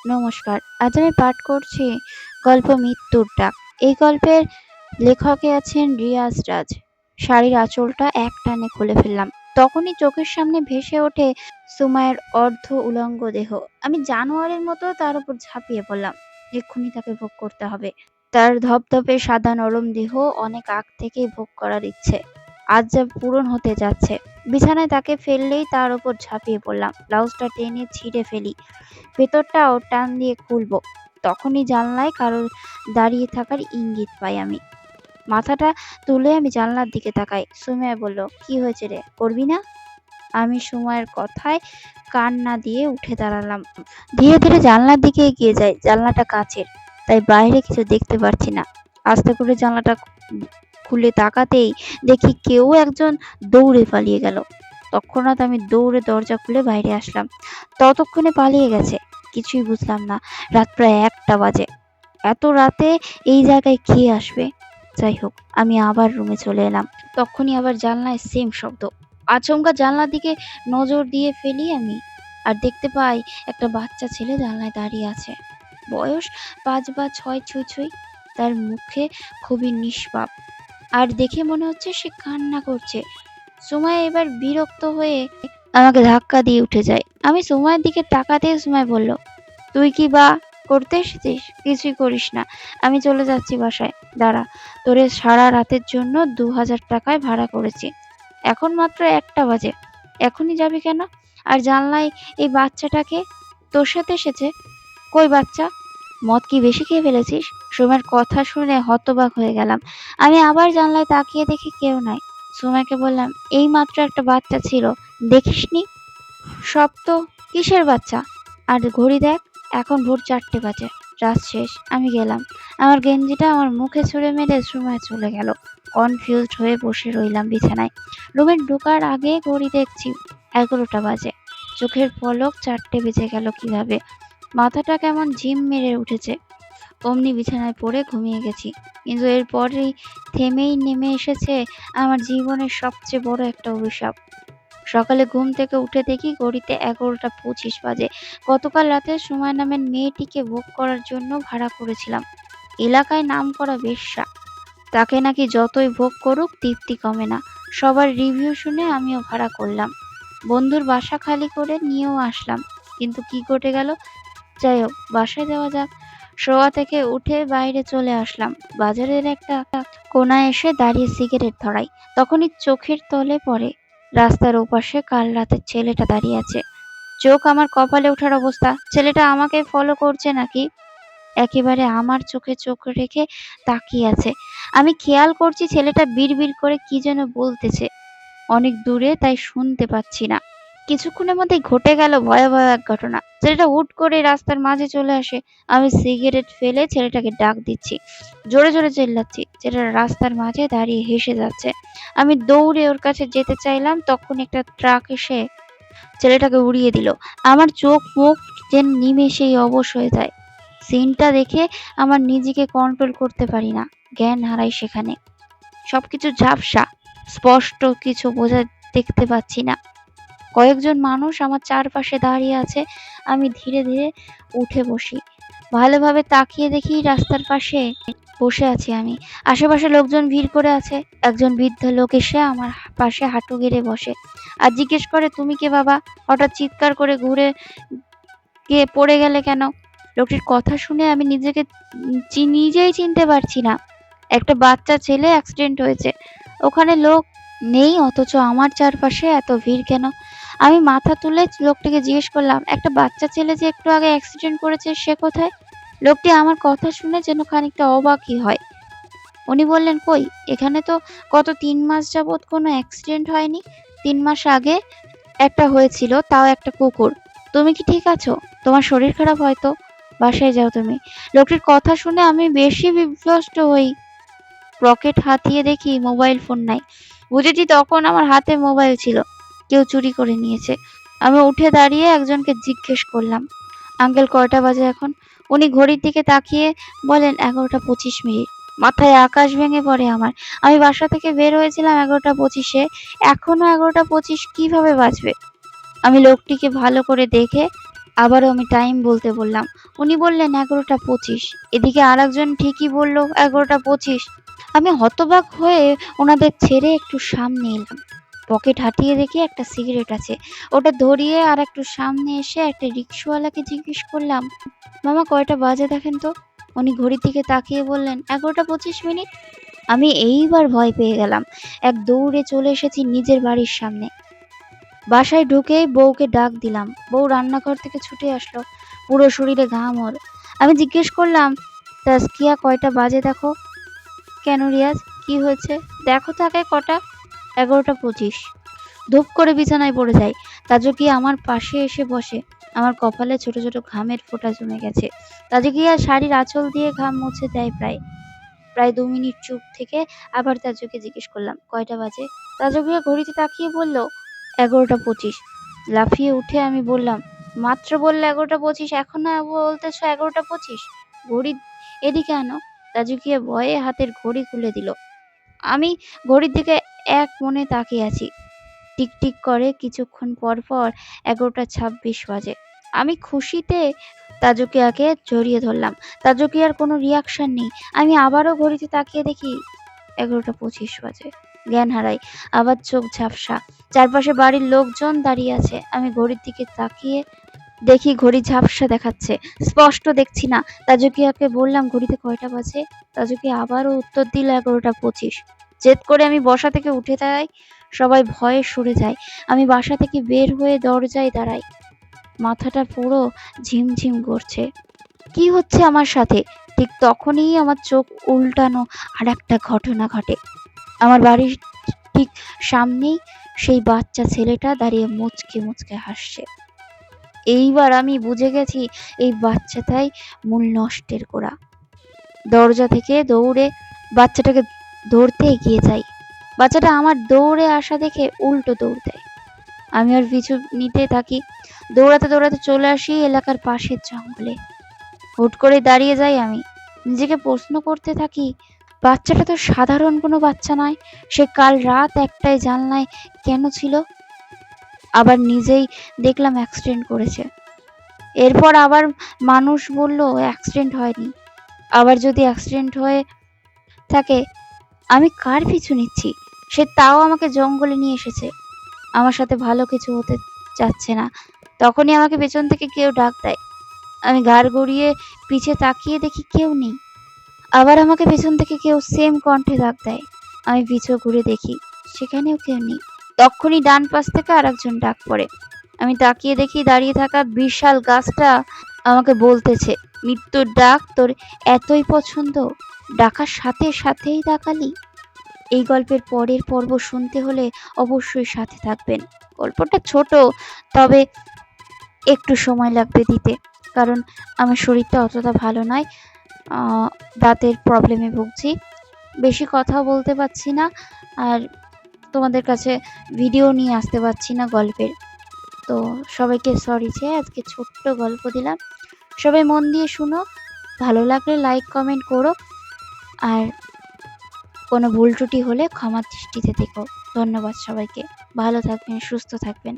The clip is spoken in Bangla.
নমস্কার। আজ আমি পাঠ করছি গল্প মৃত্যুর ডাক। এই গল্পের লেখকে আছেন রিয়াজ রাজ। শাড়ির আঁচলটা একটানে খুলে ফেললাম। তখনই চোখের সামনে ভেসে ওঠে সুমাইয়ের অর্ধ উলঙ্গ দেহ। আমি জানোয়ারের মতো তার উপর ঝাঁপিয়ে পড়লাম। এক্ষুনি তাকে ভোগ করতে হবে। তার ধপধপে সাদা নরম দেহ অনেক আগ থেকেই ভোগ করার ইচ্ছে আজ যা পূরণ হতে যাচ্ছে। বিছানায় তাকে ফেললেই তার উপর ঝাঁপিয়ে পড়লাম। ব্লাউজটা টেনে ছিঁড়ে ফেলি, ভেতরটাও টান দিয়ে খুলবো। তখনই জানলায় কারো দাঁড়িয়ে থাকার ইঙ্গিত পাই আমি। মাথাটা তুলে আমি জানলার দিকে তাকাই। সুমাইয়া বলল, কি হয়েছে রে, করবি না? আমি সময়ের কথায় কান না দিয়ে উঠে দাঁড়ালাম। ধীরে ধীরে জানলার দিকে এগিয়ে যাই। জানলাটা কাচের, তাই বাইরে কিছু দেখতে পারছি না। আস্তে করে জানলাটা খুলে তাকাতেই দেখি কেউ একজন দৌড়ে পালিয়ে গেল। তৎক্ষণাৎ আমি দৌড়ে দরজা খুলে বাইরে আসলাম। ততক্ষণে পালিয়ে গেছে। কিছুই বুঝলাম না। রাত প্রায় 1টা বাজে। এত রাতে এই জায়গায় কে আসবে? যাই হোক, আমি আবার রুমে চলে এলাম। তখনই আবার জানলায় সেম শব্দ। আচমকা জানলার দিকে নজর দিয়ে ফেলি আমি, আর দেখতে পাই একটা বাচ্চা ছেলে জানলায় দাঁড়িয়ে আছে। বয়স 5 বা 6 ছুঁই ছুঁই। তার মুখে খুবই নিষ্পাপ, আর দেখে মনে হচ্ছে সে কান্না করছে। সুমাইয়া এবার বিরক্ত হয়ে আমাকে ধাক্কা দিয়ে উঠে যায়। আমি সুমাইয়ের দিকে তাকাতেই সুমাইয়া বলল, তুই কি বা করতে এসেছিস? কিছুই করিস না, আমি চলে যাচ্ছি বাসায়। দাঁড়া, তোরে সারা রাতের জন্য 2000 টাকায় ভাড়া করেছি। এখন মাত্র 1টা বাজে, এখনই যাবি কেন? আর জানলাই এই বাচ্চাটাকে তোর সাথে এসেছে? কই বাচ্চা? মদ কি বেশি খেয়ে ফেলেছিস? সুমাইয়ের কথা শুনে হতবাক হয়ে গেলাম। আমি আবার জানলায় তাকিয়ে দেখি কেউ নাই। সুমাইয়াকে বললাম, এই মাত্র একটা বাচ্চা ছিল, দেখিসনি? সব তো কিসের বাচ্চা? আর ঘড়ি দেখ, এখন ভোর 4টে বাজে। রাত শেষ, আমি গেলাম। আমার গেঞ্জিটা আমার মুখে ছুঁড়ে মেরে সুমাইয়া চলে গেল। কনফিউজড হয়ে বসে রইলাম বিছানায়। রুমে ঢোকার আগে ঘড়ি দেখছি 11টা বাজে। চোখের পলক 4টে বেজে গেল কিভাবে? মাথাটা কেমন ঝিম মেরে উঠেছে। অমনি বিছানায় পড়ে ঘুমিয়ে গেছি। কিন্তু এরপরেই থেমেই নেমে এসেছে আমার জীবনের সবচেয়ে বড় একটা অভিশাপ। সকালে ঘুম থেকে উঠে দেখি ঘড়িতে 11টা 25 বাজে। গতকাল রাতে সুমাইয়া নামের মেয়েটিকে ভোগ করার জন্য ভাড়া করেছিলাম। এলাকায় নামকরা বেশ্যা, তাকে নাকি যতই ভোগ করুক তৃপ্তি কমে না। সবার রিভিউ শুনে আমিও ভাড়া করলাম। বন্ধুর বাসা খালি করে নিয়েও আসলাম। কিন্তু কি ঘটে গেল? যাই হোক, বাসায় যাওয়া যাক। শোয়া থেকে উঠে বাইরে চলে আসলাম। বাজারের একটা কোনায় এসে দাঁড়িয়ে সিগারেট ধরাই। তখনই চোখের তলে পড়ে রাস্তার ওপাশে কাল রাতের ছেলেটা দাঁড়িয়ে আছে। চোখ আমার কপালে ওঠার অবস্থা। ছেলেটা আমাকে ফলো করছে নাকি? একেবারে আমার চোখে চোখ রেখে তাকিয়ে আছে। আমি খেয়াল করছি ছেলেটা বিড়বিড় করে কি যেন বলতেছে অনেক দূরে, তাই শুনতে পাচ্ছি না। কিছুক্ষণের মধ্যেই ঘটে গেল ভয়াবহ এক ঘটনা। ছেলেটা হুট করে রাস্তার মাঝে চলে আসে। আমি সিগারেট ফেলে ছেলেটাকে ডাক দিচ্ছি, জোরে জোরে চিল্লাচ্ছি। ছেলেটা রাস্তার মাঝে দাঁড়িয়ে হেসে যাচ্ছে। আমি দৌড়ে ওর কাছে যেতে চাইলাম, তখন একটা ট্রাক এসে ছেলেটাকে উড়িয়ে দিল। আমার চোখ মুখ যেন নিমেষেই অবশ হয়ে যায়। সিনটা দেখে আমার নিজেকে কন্ট্রোল করতে পারি না, জ্ঞান হারাই সেখানে। সবকিছু ঝাপসা, স্পষ্ট কিছু দেখতে পাচ্ছি না। কয়েকজন মানুষ আমার চারপাশে দাঁড়িয়ে আছে। আমি ধীরে ধীরে উঠে বসি। ভালোভাবে তাকিয়ে দেখি রাস্তার পাশে বসে আছি আমি। আশেপাশে লোকজন ভিড় করে আছে। একজন বৃদ্ধ লোক এসে আমার পাশে হাঁটু গেড়ে বসে আর জিজ্ঞেস করে, তুমি কে বাবা? হঠাৎ চিৎকার করে ঘুরে গিয়ে পড়ে গেলে কেন? লোকটির কথা শুনে আমি নিজেকে নিজেই চিনতে পারছি না। একটা বাচ্চা ছেলে অ্যাক্সিডেন্ট হয়েছে, ওখানে লোক নেই, অথচ আমার চারপাশে এত ভিড় কেন? আমি মাথা তুলে লোকটিকে জিজ্ঞেস করলাম, একটা বাচ্চা ছেলে যে একটু আগে অ্যাক্সিডেন্ট করেছে সে কোথায়? লোকটি আমার কথা শুনে যেন খানিকটা অবাকই হয়। উনি বললেন, কই, এখানে তো গত 3 মাস যাবৎ কোনো অ্যাক্সিডেন্ট হয়নি। 3 মাস আগে একটা হয়েছিল, তাও একটা কুকুর। তুমি কি ঠিক আছো? তোমার শরীর খারাপ হয়তো, বাসায় যাও তুমি। লোকটির কথা শুনে আমি বেশি বিভ্রষ্ট হই। পকেট হাতিয়ে দেখি মোবাইল ফোন নাই। বুঝেছি তখন আমার হাতে মোবাইল ছিল, কেউ চুরি করে নিয়েছে। আমি উঠে দাঁড়িয়ে একজনকে জিজ্ঞেস করলাম, আঙ্কেল কয়টা বাজে এখন? উনি ঘড়ির দিকে তাকিয়ে বলেন, 11টা 25 মিনিট। মাথায় আকাশ ভেঙে পড়ে আমার। আমি বাসা থেকে বের হয়েছিলাম 11টা 25-এ, এখনো 11টা 25 কিভাবে বাজবে? আমি লোকটিকে ভালো করে দেখে আবারও আমি টাইম বলতে বললাম। উনি বললেন 11টা 25। এদিকে আরেকজন ঠিকই বলল 11টা 25। আমি হতবাক হয়ে ওনাদের ছেড়ে একটু সামনে এলাম। পকেট হাতিয়ে দেখি একটা সিগারেট আছে। ওটা ধরিয়ে আর একটু সামনে এসে একটা রিক্সাওয়ালাকে জিজ্ঞেস করলাম, মামা কয়টা বাজে দেখেন তো। উনি ঘড়ির দিকে তাকিয়ে বললেন 11টা 25। আমি এইবার ভয় পেয়ে গেলাম। এক দৌড়ে চলে এসেছি নিজের বাড়ির সামনে। বাসায় ঢুকেই বউকে ডাক দিলাম। বউ রান্নাঘর থেকে ছুটে আসলো, পুরো শরীরে ঘাম ওর। আমি জিজ্ঞেস করলাম, তাসকিয়া কয়টা বাজে দেখো। কেন রিয়াজ, কি হয়েছে? দেখো তাকে কটা। 11টা 25। ধূপ করে বিছানায় পড়ে যায়। তাজুকি আমার পাশে এসে বসে। আমার কপালে ছোট ছোট ঘামের ফোঁটা জমে গেছে। তাজুকিয়া শাড়ির আঁচল দিয়ে ঘাম মুছে দেয়। প্রায় প্রায় 2 মিনিট চুপ থেকে আবার তাজুকে জিজ্ঞেস করলাম, কয়টা বাজে? তাজুকিয়া ঘড়িতে তাকিয়ে বলল, 11টা 25। লাফিয়ে উঠে আমি বললাম, মাত্র বললে 11টা 25, এখন না বলতেছ 11টা 25? ঘড়ি এদিকে আনো। তাজুকিয়া ভয়ে হাতের ঘড়ি খুলে দিল। আমি ঘড়ির দিকে এক মনে তাকিয়ে আছি। টিকটিক করে কিছুক্ষণ পর পর 11টা 26 বাজে। আমি খুশিতে তাজুকিয়াকে জড়িয়ে ধরলাম। তাজুকিয়ার কোনো রিয়াকশন নেই। আমি আবারও ঘড়িতে তাকিয়ে দেখি 11টা 25 বাজে। জ্ঞান হারাই, আবার চোখ ঝাপসা। চারপাশে বাড়ির লোকজন দাঁড়িয়ে আছে। আমি ঘড়ির দিকে তাকিয়ে দেখি ঘড়ি ঝাপসা দেখাচ্ছে, স্পষ্ট দেখছি না। তাজুকিয়াকে বললাম, ঘড়িতে কয়টা বাজে? তাজুকিয়া আবারও উত্তর দিল 11টা 25। জেদ করে আমি বসা থেকে উঠে দাঁড়াই। সবাই ভয়ে সরে যায়। আমি বাসা থেকে বের হয়ে দরজায় দাঁড়াই। মাথাটা পুরো ঝিমঝিম করছে। কি হচ্ছে আমার সাথে? ঠিক তখনই আমার চোখ উল্টানো আর একটা ঘটনা ঘটে। আমার বাড়ির ঠিক সামনেই সেই বাচ্চা ছেলেটা দাঁড়িয়ে মুচকে মুচকে হাসছে। এইবার আমি বুঝে গেছি এই বাচ্চাটাই মূল নষ্টের গোড়া। দরজা থেকে দৌড়ে বাচ্চাটাকে ধরতে এগিয়ে যাই। বাচ্চাটা আমার দৌড়ে আসা দেখে উল্টো দৌড় দেয়। আমি ওর পিছু নিতে থাকি। দৌড়াতে দৌড়াতে চলে আসি এলাকার পাশের জঙ্গলে। হুট করে দাঁড়িয়ে যাই আমি। নিজেকে প্রশ্ন করতে থাকি, বাচ্চাটা তো সাধারণ কোনো বাচ্চা নয়। সে কাল রাত 1টায় জানলায় কেন ছিল? আবার নিজেই দেখলাম অ্যাক্সিডেন্ট করেছে। এরপর আবার মানুষ বলল অ্যাক্সিডেন্ট হয়নি। আবার যদি অ্যাক্সিডেন্ট হয়ে থাকে, আমি কার পিছু নিচ্ছি? সে তাও আমাকে জঙ্গলে নিয়ে এসেছে। আমার সাথে ভালো কিছু হতে চাচ্ছে না। তখনই আমাকে পেছন থেকে কেউ ডাক দেয়। আমি ঘাড় ঘুরিয়ে পিছে তাকিয়ে দেখি কেউ নেই। আবার আমাকে পেছন থেকে কেউ সেম কণ্ঠে ডাক দেয়। আমি পিছু ঘুরে দেখি, সেখানেও কেউ নেই। তখনই ডান পাশ থেকে আরেকজন ডাক পড়ে। আমি তাকিয়ে দেখি দাঁড়িয়ে থাকা বিশাল গাছটা আমাকে বলতেছে, মৃত্যুর ডাক তোর এতই পছন্দ, ডাকার সাথে সাথেই তাকালি। এই গল্পের পরের পর্ব শুনতে হলে অবশ্যই সাথে থাকবেন। গল্পটা ছোট, তবে একটু সময় লাগবে দিতে, কারণ আমার শরীরটা অতটা ভালো নয়। দাঁতের প্রবলেমে ভুগছি, বেশি কথা বলতে পারছি না, আর তোমাদের কাছে ভিডিও নিয়ে আসতে পারছি না গল্পের। তো সবাইকে সরি যে আজকে ছোট্ট গল্প দিলাম। সবাই মন দিয়ে শুনো, ভালো লাগলে লাইক কমেন্ট করো, আর কোনো ভুল ত্রুটি হলে ক্ষমার দৃষ্টিতে দেখো। ধন্যবাদ সবাইকে। ভালো থাকবেন, সুস্থ থাকবেন।